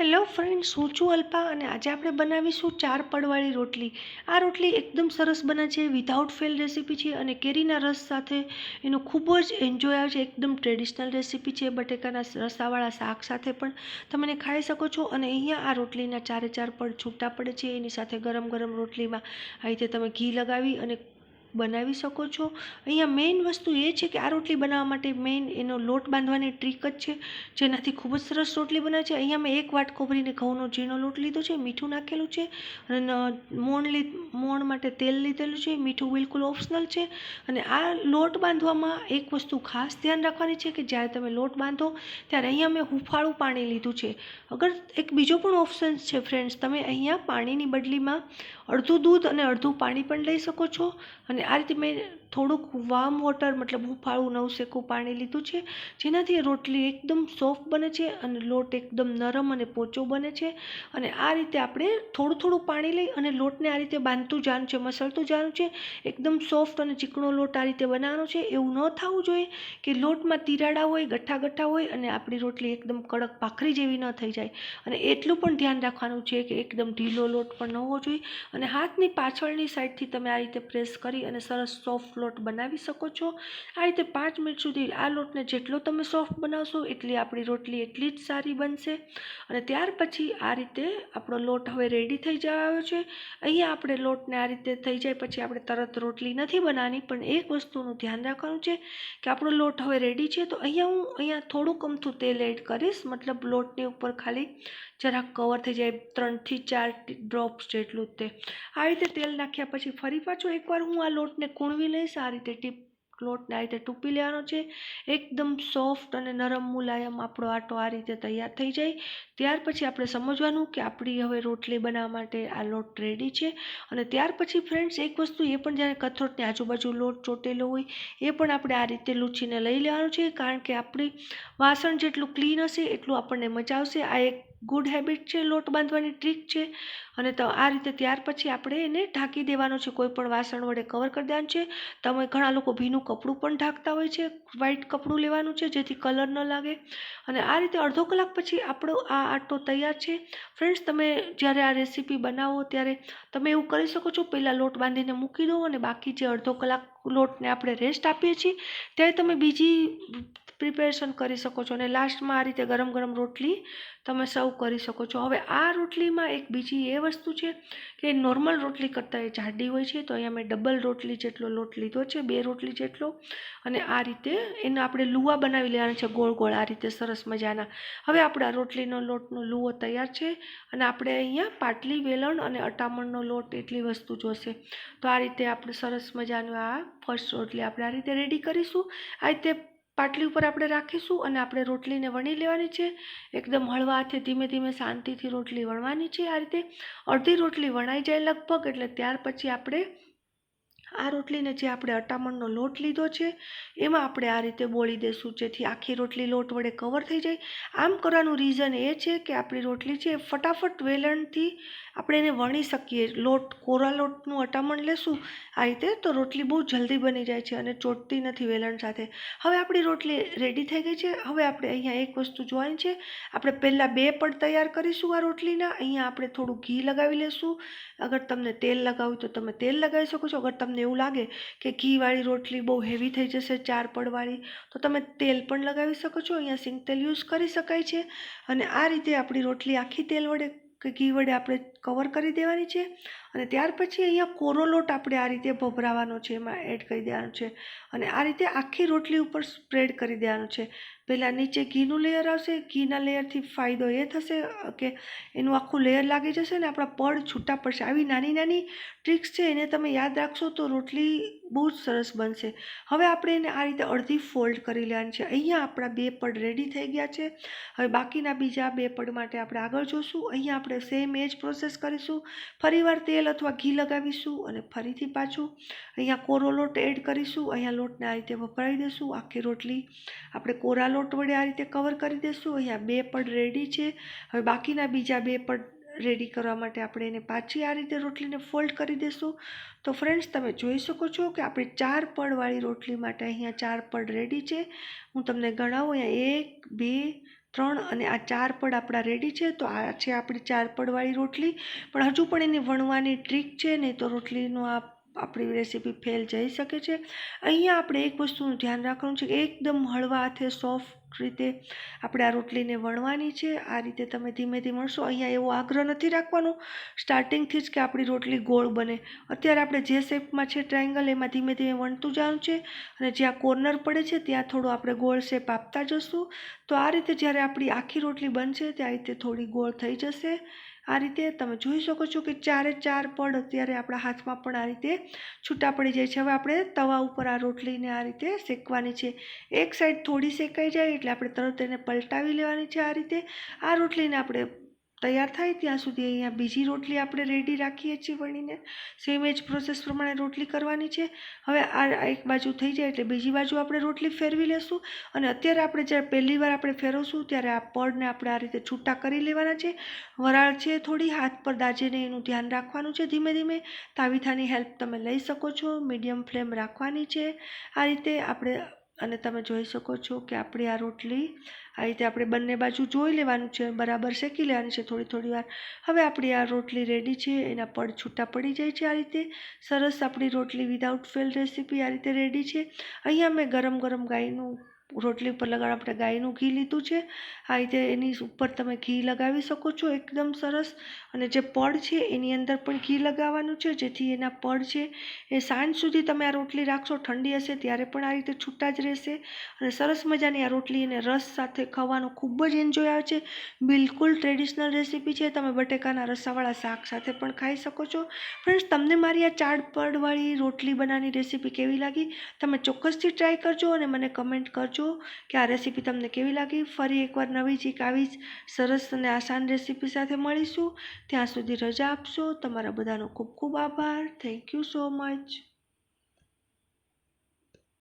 Hello friends, હું છું અલ્પા અને આજે આપણે બનાવીશું 4 પડવાળી રોટલી. આ રોટલી એકદમ સરસ બને છે, વિધાઉટ ફેલ રેસીપી છે અને કેરીના રસ સાથે એનો ખૂબ જ એન્જોય આવે છે. એકદમ ટ્રેડિશનલ રેસીપી છે. બટેકાના રસાવાળા શાક સાથે પણ તમે એને ખાઈ શકો છો. અને અહીંયા આ રોટલીના 4 પડ છૂટા પડે છે. એની સાથે ગરમ ગરમ રોટલીમાં આ રીતે તમે ઘી લગાવી અને બનાવી શકો છો. અહીંયા મેઇન વસ્તુ એ છે કે આ રોટલી બનાવવા માટે મેઇન એનો લોટ બાંધવાની ટ્રીક જ છે, જેનાથી ખૂબ જ સરસ રોટલી બને છે. અહીંયા મેં 1 વાટકો ભરીને ઘઉંનો ઝીણો લોટ લીધો છે, મીઠું નાખેલું છે અને મોણ માટે તેલ લીધેલું છે. મીઠું બિલકુલ ઓપ્શનલ છે. અને આ લોટ બાંધવામાં એક વસ્તુ ખાસ ધ્યાન રાખવાની છે કે જ્યારે તમે લોટ બાંધો ત્યારે અહીંયા મેં હુંફાળું પાણી લીધું છે. અગર એક બીજો પણ ઓપ્શન છે ફ્રેન્ડ્સ, તમે અહીંયા પાણીની બદલીમાં અડધું દૂધ અને અડધું પાણી પણ લઈ શકો છો. અને આ રીતે મેં થોડુંક વાર્મ વોટર મતલબ હુંફાળું નવશેકું પાણી લીધું છે, જેનાથી રોટલી એકદમ સોફ્ટ બને છે અને લોટ એકદમ નરમ અને પોચો બને છે. અને આ રીતે આપણે થોડું થોડું પાણી લઈ અને લોટને આ રીતે બાંધતું જવાનું છે, મસળતું જવાનું છે. એકદમ સોફ્ટ અને ચીકણો લોટ આ રીતે બનાવવાનો છે. એવું ન થવું જોઈએ કે લોટમાં તિરાડા હોય, ગઠ્ઠા હોય અને આપણી રોટલી એકદમ કડક ભાખરી જેવી ન થઈ જાય. અને એટલું પણ ધ્યાન રાખવાનું છે કે એકદમ ઢીલો લોટ પણ ન હોવો જોઈએ. અને હાથની પાછળની સાઈડથી તમે આ રીતે પ્રેસ કરી અને સરસ સોફ્ટ લોટ બનાવી શકો છો. આ રીતે 5 મિનિટ સુધી આ લોટને જેટલો તમે સોફ્ટ બનાવશો એટલી આપણી રોટલી એટલી જ સારી બનશે. અને ત્યાર પછી આ રીતે આપણો લોટ હવે રેડી થઈ જવાનો છે. અહીંયા આપણે લોટને આ રીતે થઈ જાય પછી આપણે તરત રોટલી નથી બનાવવાની, પણ એક વસ્તુનું ધ્યાન રાખવાનું છે કે આપણો લોટ હવે રેડી છે. તો અહીંયા થોડુંક અમથું તેલ એડ કરીશ, મતલબ લોટની ઉપર ખાલી જરાક કવર થઈ જાય 3 થી 4 ડ્રોપ્સ જેટલું તે. આ રીતે તેલ નાખ્યા પછી ફરી પાછું એકવાર હું આ લોટને કૂણવી લઈશ. આ રીતે લોટને આ રીતે ટૂંપી લેવાનો છે. એકદમ સોફ્ટ અને નરમ મુલાયમ આપણો આટો આ રીતે તૈયાર થઈ જાય. ત્યાર પછી આપણે સમજવાનું કે આપણી હવે રોટલી બનાવવા માટે આ લોટ રેડી છે. અને ત્યાર પછી ફ્રેન્ડ્સ એક વસ્તુ એ પણ, જ્યારે કથરોટની આજુબાજુ લોટ ચોટેલો હોય એ પણ આપણે આ રીતે લૂછીને લઈ લેવાનું છે, કારણ કે આપણી વાસણ જેટલું ક્લીન હશે એટલું આપણને મજા આવશે. આ એક ગુડ હેબિટ છે, લોટ બાંધવાની ટ્રીક છે. અને તો આ રીતે ત્યાર પછી આપણે એને ઢાંકી દેવાનો છે, કોઈ પણ વાસણ વડે કવર કરી દેવાનું છે. તમે ઘણા લોકો ભીનું કપડું પણ ઢાંકતા હોય છે, વ્હાઈટ કપડું લેવાનું છે જેથી કલર ન લાગે. અને આ રીતે અડધો કલાક પછી આપણો આ આટો તૈયાર છે. ફ્રેન્ડ્સ, તમે જ્યારે આ રેસીપી બનાવો ત્યારે તમે એવું કરી શકો છો, પહેલાં લોટ બાંધીને મૂકી દો અને બાકી જે અડધો કલાક લોટને આપણે રેસ્ટ આપીએ છીએ ત્યારે તમે બીજી પ્રિપેરેશન કરી શકો છો. અને લાસ્ટમાં આ રીતે ગરમ ગરમ રોટલી તમે સર્વ કરી શકો છો. હવે આ રોટલીમાં એક બીજી એ વસ્તુ છે કે નોર્મલ રોટલી કરતાં એ જાડી હોય છે, તો અહીંયા મેં ડબલ રોટલી જેટલો લોટ લીધો છે, 2 રોટલી જેટલો. અને આ રીતે એને આપણે લુવા બનાવી લેવાના છે, ગોળ ગોળ આ રીતે સરસ મજાના. હવે આપણા રોટલીનો લોટનો લુવો તૈયાર છે. અને આપણે અહીંયા પાટલી, વેલણ અને અટામણનો લોટ એટલી વસ્તુ જોશે. તો આ રીતે આપણે સરસ મજાનું આ ફર્સ્ટ રોટલી આપણે આ રીતે રેડી કરીશું. આ રીતે પાટલી ઉપર આપણે રાખીશું અને આપણે રોટલીને વણી લેવાની છે. એકદમ હળવા હાથે ધીમે ધીમે શાંતિથી રોટલી વણવાની છે. આ રીતે અડધી રોટલી વણાઈ જાય લગભગ, એટલે ત્યાર પછી આપણે આ રોટલીને જે આપણે અટામણનો લોટ લીધો છે એમાં આપણે આ રીતે બોળી દઈશું, જેથી આખી રોટલી લોટ વડે કવર થઈ જાય. આમ કરવાનું રીઝન એ છે કે આપણી રોટલી છે ફટાફટ વેલણથી આપણે એને વણી શકીએ. કોરા લોટનું અટામણ લેશું આ રીતે તો રોટલી બહુ જલ્દી બની જાય છે અને ચોટતી નથી વેલણ સાથે. હવે આપણી રોટલી રેડી થઈ ગઈ છે. હવે આપણે અહીંયા એક વસ્તુ જોવાની છે, આપણે પહેલાં 2 પડ તૈયાર કરીશું આ રોટલીના. અહીંયા આપણે થોડું ઘી લગાવી લેશું. અગર તમને તેલ લગાવવું તો તમે તેલ લગાવી શકો છો. અગર તમને એવું લાગે કે ઘીવાળી રોટલી બહુ હેવી થઈ જશે 4 પડવાળી, તો તમે તેલ પણ લગાવી શકો છો. અહીંયા સિંગ તેલ યુઝ કરી શકાય છે. અને આ રીતે આપણી રોટલી આખી તેલ વડે કે ઘી વડે આપણે કવર કરી દેવાની છે. અને ત્યાર પછી અહીંયા કોરો લોટ આપણે આ રીતે ભભરાવાનો છે, એમાં એડ કરી દેવાનો છે. અને આ રીતે આખી રોટલી ઉપર સ્પ્રેડ કરી દેવાનું છે. પહેલાં નીચે ઘીનું લેયર આવશે. ઘીના લેયરથી ફાયદો એ થશે કે એનું આખું લેયર લાગી જશે ને આપણા પડ છૂટા પડશે. આવી નાની નાની ટ્રિક્સ છે, એને તમે યાદ રાખશો તો રોટલી બહુ જ સરસ બનશે. હવે આપણે એને આ રીતે અડધી ફોલ્ડ કરી લેવાની છે. અહીંયા આપણા 2 પડ રેડી થઈ ગયા છે. હવે બાકીના બીજા 2 પડ માટે આપણે આગળ જોશું. અહીંયા આપણે સેમ એ જ પ્રોસેસ કરીશું. ફરીવાર તેલ અથવા ઘી લગાવીશું અને ફરીથી પાછું અહીંયા કોરો લોટ એડ કરીશું. અહીંયા લોટને આ રીતે વપરાઈ દઈશું. આખી રોટલી આપણે કોરા લોટ વડે આ રીતે કવર કરી દઈશું. અહીંયા 2 પડ રેડી છે. હવે બાકીના બીજા 2 પડ રેડી કરવા માટે આપણે એને પાછી આ રીતે રોટલીને ફોલ્ડ કરી દઈશું. તો ફ્રેન્ડ્સ, તમે જોઈ શકો છો કે આપણે 4 પડવાળી રોટલી માટે અહીંયા 4 પડ રેડી છે. હું તમને ગણાવું. અહીંયા 1, 2, 3 અને આ 4 પડ આપણા રેડી છે. તો આ છે આપણી 4 પડવાળી રોટલી. પણ હજુ પણ એને વણવાની ટ્રીક છે, નહીં તો રોટલીનો આપણી રેસીપી ફેલ જઈ શકે છે. અહીંયા આપણે એક વસ્તુનું ધ્યાન રાખવાનું છે કે એકદમ હળવા હાથે સોફ્ટ રીતે આપણે આ રોટલીને વણવાની છે. આ રીતે તમે ધીમે ધીમે વણશો. અહીંયા એવો આગ્રહ નથી રાખવાનો સ્ટાર્ટિંગથી જ કે આપણી રોટલી ગોળ બને. અત્યારે આપણે જે શેપમાં છે ટ્રાયેંગલ, એમાં ધીમે ધીમે વણતું જવાનું છે અને જ્યાં કોર્નર પડે છે ત્યાં થોડું આપણે ગોળ શેપ આપતા જશું. તો આ રીતે જ્યારે આપણી આખી રોટલી બનશે ત્યાં રીતે થોડી ગોળ થઈ જશે. આ રીતે તમે જોઈ શકો છો કે 4 પડ અત્યારે આપણા હાથમાં પણ આ રીતે છૂટા પડી જાય છે. હવે આપણે તવા ઉપર આ રોટલીને આ રીતે શેકવાની છે. એક સાઈડ થોડી શેકાઈ જાય એટલે આપણે તરત એને પલટાવી લેવાની છે. આ રીતે આ રોટલીને આપણે તૈયાર થાય ત્યાં સુધી અહીંયા બીજી રોટલી આપણે રેડી રાખીએ છીએ વણીને. સેમ એ જ પ્રોસેસ પ્રમાણે રોટલી કરવાની છે. હવે આ એક બાજુ થઈ જાય એટલે બીજી બાજુ આપણે રોટલી ફેરવી લેશું. અને અત્યારે આપણે જ્યારે પહેલી વાર આપણે ફેરવશું ત્યારે આ પડને આપણે આ રીતે છૂટા કરી લેવાના છે. વરાળ છે થોડી, હાથ પર દાજે નહીં એનું ધ્યાન રાખવાનું છે. ધીમે ધીમે તાવીથાની હેલ્પ તમે લઈ શકો છો. મીડિયમ ફ્લેમ રાખવાની છે આ રીતે આપણે. અને તમે જોઈ શકો છો કે આપણી આ રોટલી આ રીતે આપણે બંને બાજુ જોઈ લેવાનું છે, બરાબર શેકી લેવાની છે થોડી વાર. હવે આપણી આ રોટલી રેડી છે. એના પડ છૂટા પડી જાય છે આ રીતે. સરસ આપણી રોટલી વિધાઉટ ફેલ રેસીપી આ રીતે રેડી છે. અહીંયા મેં ગરમ ગરમ ગાયનું રોટલી ઉપર લગાડવા આપણે ગાયનું ઘી લીધું છે. આ રીતે એની ઉપર તમે ઘી લગાવી શકો છો એકદમ સરસ. અને જે પડ છે એની અંદર પણ ઘી લગાવવાનું છે, જેથી એના પડ છે એ સાંજ સુધી તમે આ રોટલી રાખશો, ઠંડી હશે ત્યારે પણ આ રીતે છૂટા જ રહેશે. અને સરસ મજાની આ રોટલી અને રસ સાથે ખાવાનો ખૂબ જ એન્જોય આવે છે. બિલકુલ ટ્રેડિશનલ રેસીપી છે. તમે બટેકાના રસાવાળા શાક સાથે પણ ખાઈ શકો છો. ફ્રેન્ડ્સ, તમને મારી આ 4 પડવાળી રોટલી બનાવવાની રેસીપી કેવી લાગી? તમે ચોક્કસથી ટ્રાય કરજો અને મને કમેન્ટ કરજો કે આ રેસીપી તમને કેવી લાગી. ફરી એકવાર નવી જ આવી જ સરસ અને આસાન રેસીપી સાથે મળીશું. ત્યાં સુધી રજા આપશો. તમારા બધાનો ખૂબ ખૂબ આભાર. Thank you so much.